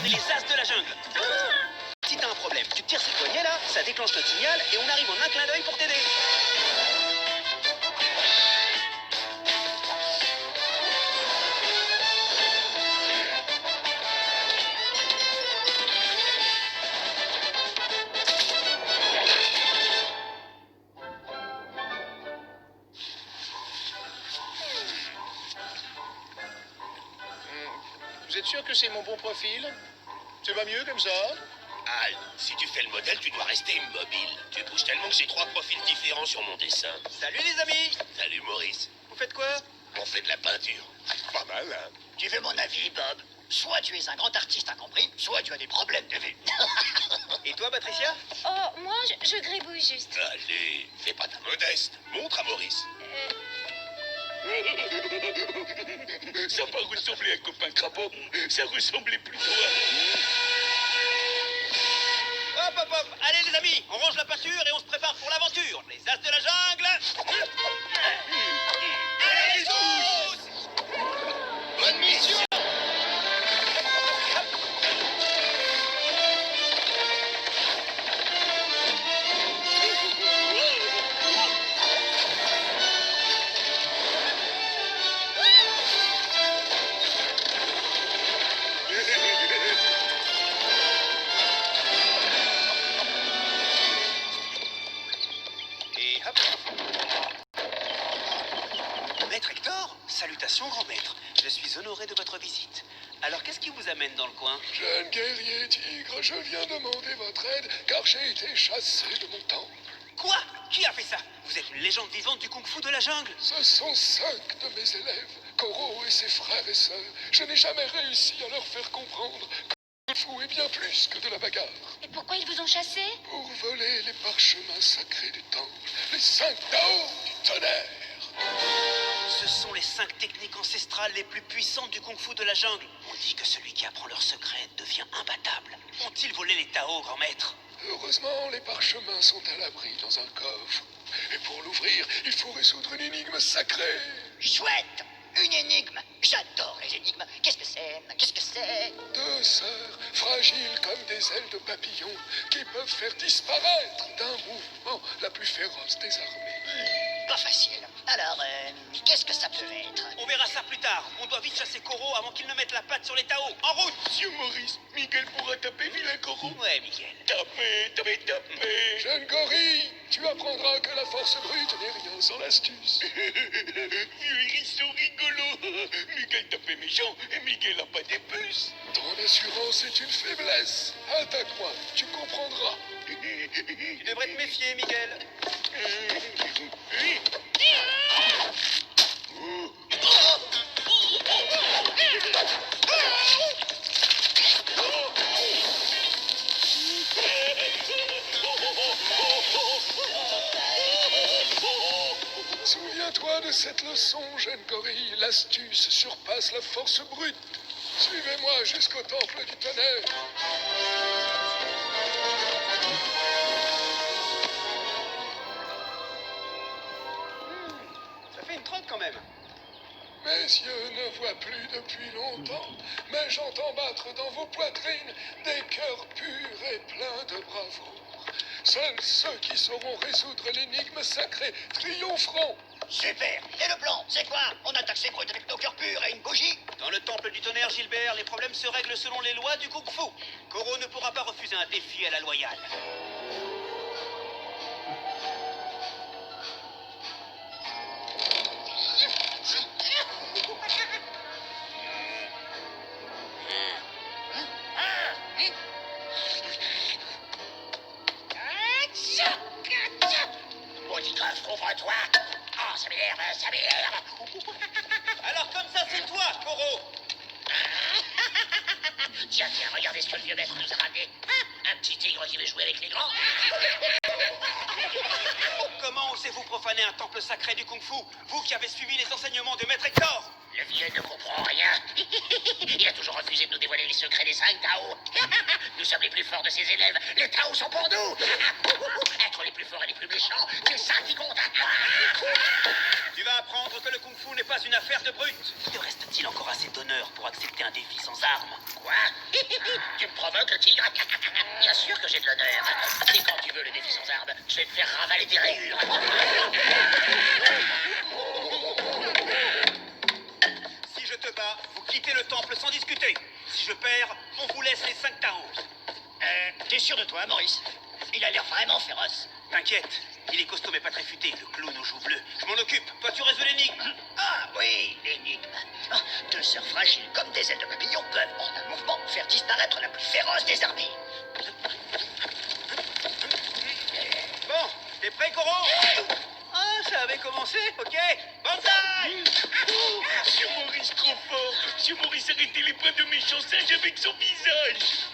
On est les As de la jungle. Si t'as un problème, tu tires ces poignets là, ça déclenche notre signal et on arrive en un clin d'œil pour t'aider. Vous êtes sûr que c'est mon bon profil? Ça va mieux comme ça? Ah, si tu fais le modèle, tu dois rester immobile. Tu bouges tellement que j'ai 3 profils différents sur mon dessin. Salut les amis. Salut Maurice. Vous faites quoi? On fait de la peinture. Pas mal, hein? Tu veux mon avis, Bob? Soit tu es un grand artiste incompris, soit tu as des problèmes de vue. Et toi Patricia? Oh, moi, je gribouille juste. Allez, fais pas ta modeste. Montre à Maurice. Ça n'a pas ressemblé à un copain crapaud. Ça ressemblait plutôt à... Hop hop hop. Allez les amis, on range la peinture et on se prépare pour l'aventure. Les As de la jungle. Allez tous. Bonne mission! Et hop. Maître Hector, salutations grand maître. Je suis honoré de votre visite. Alors qu'est-ce qui vous amène dans le coin? Jeune guerrier tigre, je viens demander votre aide car j'ai été chassé de mon temple. Quoi? Qui a fait ça? Vous êtes une légende vivante du kung-fu de la jungle. Ce sont 5 de mes élèves, Koro et ses frères et sœurs. Je n'ai jamais réussi à leur faire comprendre que le kung-fu est bien plus que de la bagarre. Et pourquoi ils vous ont chassé? Pour voler les parchemins sacrés du temple, les 5 Tao du tonnerre. Ce sont les 5 techniques ancestrales les plus puissantes du kung-fu de la jungle. On dit que celui qui apprend leurs secrets devient imbattable. Ont-ils volé les Tao, grand maître? Heureusement, les parchemins sont à l'abri dans un coffre. Et pour l'ouvrir, il faut résoudre une énigme sacrée. Chouette! Une énigme! J'adore les énigmes! Qu'est-ce que c'est? Qu'est-ce que c'est? 2 sœurs, fragiles comme des ailes de papillon, qui peuvent faire disparaître d'un mouvement la plus féroce des armées. Pas facile. Alors, qu'est-ce que ça peut être? On verra ça plus tard. On doit vite chasser Koro avant qu'il ne mette la patte sur les Tao. En route! Monsieur Maurice, Miguel pourra taper vilain Koro. Ouais, Miguel. Taper. Jeune gorille, tu apprendras que la force brute n'est rien sans l'astuce. Vieux hérisson rigolo. Miguel tapait méchant et Miguel n'a pas des puces. Ton assurance est une faiblesse. Attaque-moi, tu comprendras. Tu devrais te méfier, Miguel. Souviens-toi de cette leçon, jeune gorille. L'astuce surpasse la force brute. Suivez-moi jusqu'au temple du tonnerre. Ça fait une trotte quand même. Mes yeux ne voient plus depuis longtemps, mais j'entends battre dans vos poitrines des cœurs purs et pleins de bravoure. Seuls ceux qui sauront résoudre l'énigme sacrée triompheront. Super! Et le plan, c'est quoi? On attaque ces brutes avec nos cœurs purs et une bougie? Dans le temple du tonnerre, Gilbert, les problèmes se règlent selon les lois du kung-fu. Koro ne pourra pas refuser un défi à la loyale. Maudit grave, ouvre-toi! Oh, ça m'énerve, ça m'énerve! Alors comme ça, c'est toi, Koro. Tiens, regardez ce que le vieux maître nous a ramené. Un petit tigre qui veut jouer avec les grands. Comment osez-vous profaner un temple sacré du kung-fu, vous qui avez suivi les enseignements de Maître Hector? Le vieux ne comprend rien. Il a toujours refusé de nous dévoiler les secrets des 5 Tao. Nous sommes les plus forts de ses élèves. Les Tao sont pour nous. Être les plus forts et les plus méchants, c'est ça qui compte. Tu vas apprendre que le kung-fu n'est pas une affaire de brutes. Te reste-t-il encore assez d'honneur pour accepter un défi sans armes? Quoi? Tu me provoques, le tigre? Bien sûr que j'ai de l'honneur. Et quand tu veux le défi sans armes, je vais te faire ravaler tes rayures. Si je te bats, vous quittez le temple sans discuter. Si je perds, on vous laisse les 5 Tao. T'es sûr de toi, Maurice? Il a l'air vraiment féroce. T'inquiète, il est costaud mais pas très futé, le clown aux joues bleues. Je m'en occupe, toi tu résous l'énigme. Ah oui, l'énigme. Deux sœurs fragiles comme des ailes de papillon peuvent, en un mouvement, faire disparaître la plus féroce des armées. Bon, t'es prêt, Koro? Ah, ça avait commencé, ok? Banzai! Monsieur Maurice trop fort. Monsieur Maurice arrêtez les bras de méchant singe avec son visage.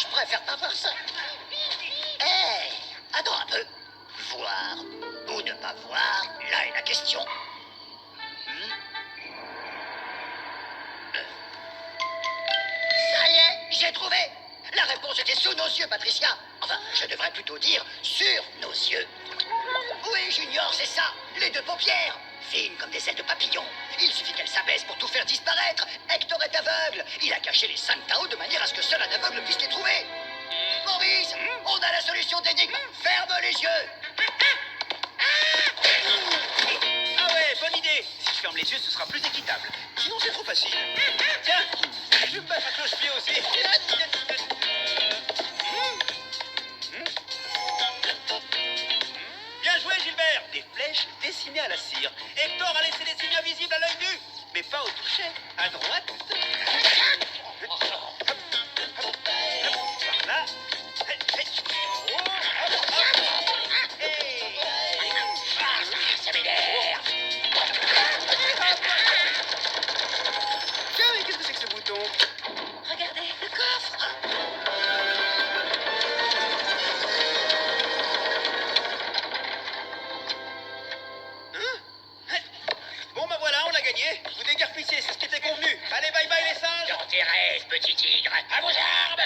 Je préfère pas voir ça. Hé, attends un peu. Voir ou ne pas voir, là est la question. Ça y est, j'ai trouvé. La réponse était sous nos yeux, Patricia. Enfin, je devrais plutôt dire sur nos yeux. Oui, Junior, c'est ça. Les deux paupières. Fines comme des ailes de papillon. Il suffit qu'elles s'abaissent pour tout faire disparaître. Hector est aveugle. Il a caché les 5 Tao de manière à ce que seul un aveugle puisse les trouver. Maurice, on a la solution d'énigme. Ferme les yeux. Ah ouais, bonne idée. Si je ferme les yeux, ce sera plus équitable. Sinon, c'est trop facile. Tiens, je vais me battre à cloche-pied aussi. Bien joué, Gilbert. Des flèches dessinées à la cire. Hector a laissé des signes invisibles à l'œil nu, mais pas au toucher. À droite. Voilà. Ça m'énerve. Tiens, mais qu'est-ce que c'est que ce bouton? Regardez, le coffre. Bon, bah voilà, on l'a gagné. Vous déguerpissez, c'est ce qui était convenu. Allez, bye bye les singes. Dans tes rêves, petit tigre. À vos armes.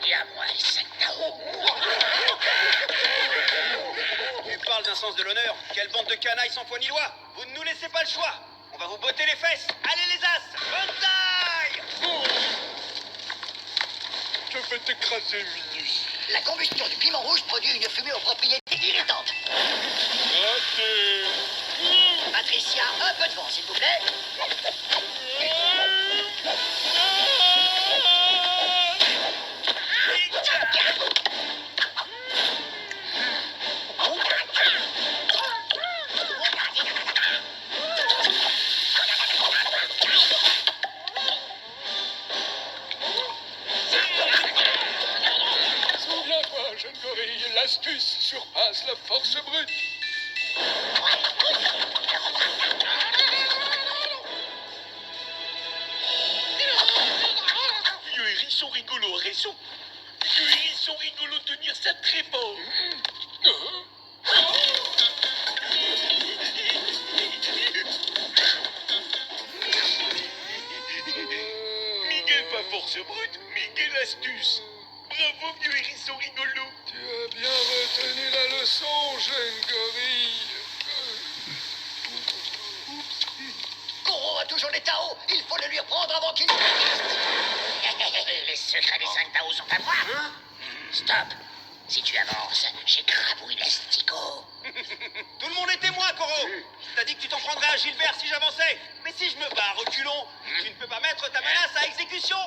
Et à moi, les 5 Tao. Tu parles d'un sens de l'honneur. Quelle bande de canailles sans foi ni loi. Vous ne nous laissez pas le choix. On va vous botter les fesses. Allez les as. Banzai! Je vais t'écraser, Minus. La combustion du piment rouge produit une fumée aux propriétés irritantes. Raté. Patricia, un peu de vent, s'il vous plaît. Souviens-toi, jeune gorille, l'astuce surpasse la force brute. Vieux hérisson rigolo a raison. Vieux hérisson rigolo tenir ça très fort. Miguel pas force brute, Miguel astuce. Bravo vieux hérisson rigolo. Tu as bien retenu la leçon, jeune gorille. Koro a toujours les Tao. Il faut le lui reprendre avant qu'il... Les secrets des 5 Tao sont à moi. Stop. Si tu avances, j'écrabouille l'asticot. Tout le monde est témoin, Koro. T'as dit que tu t'en prendrais à Gilbert si j'avançais. Mais si je me bats, reculons, tu ne peux pas mettre ta menace à exécution.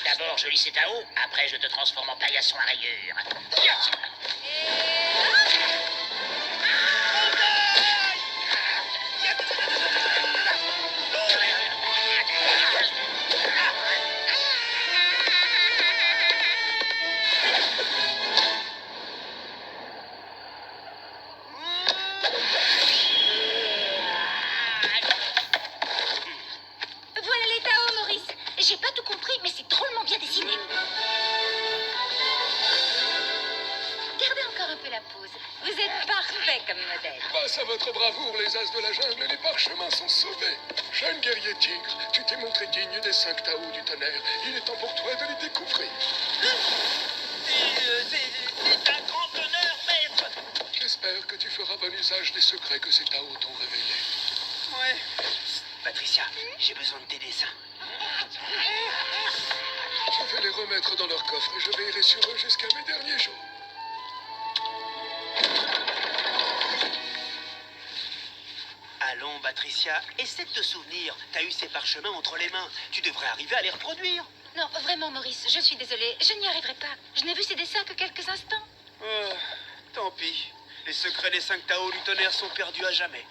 D'abord, je lis ces Tao. Après, je te transforme en paillasson à rayures. Voilà les Tao, Maurice. J'ai pas tout compris, mais c'est drôlement bien dessiné. Gardez encore un peu la peau. et les parchemins sont sauvés. Jeune guerrier tigre, tu t'es montré digne des 5 Tao du tonnerre. Il est temps pour toi de les découvrir. C'est un grand honneur, maître. J'espère que tu feras bon usage des secrets que ces Tao t'ont révélés. Ouais. Patricia, j'ai besoin de tes dessins. Je vais les remettre dans leur coffre et je veillerai sur eux jusqu'à mes derniers jours. Allons, Patricia, essaie de te souvenir. T'as eu ces parchemins entre les mains. Tu devrais arriver à les reproduire. Non, vraiment, Maurice, je suis désolée. Je n'y arriverai pas. Je n'ai vu ces dessins que quelques instants. Tant pis. Les secrets des 5 Tao du tonnerre sont perdus à jamais.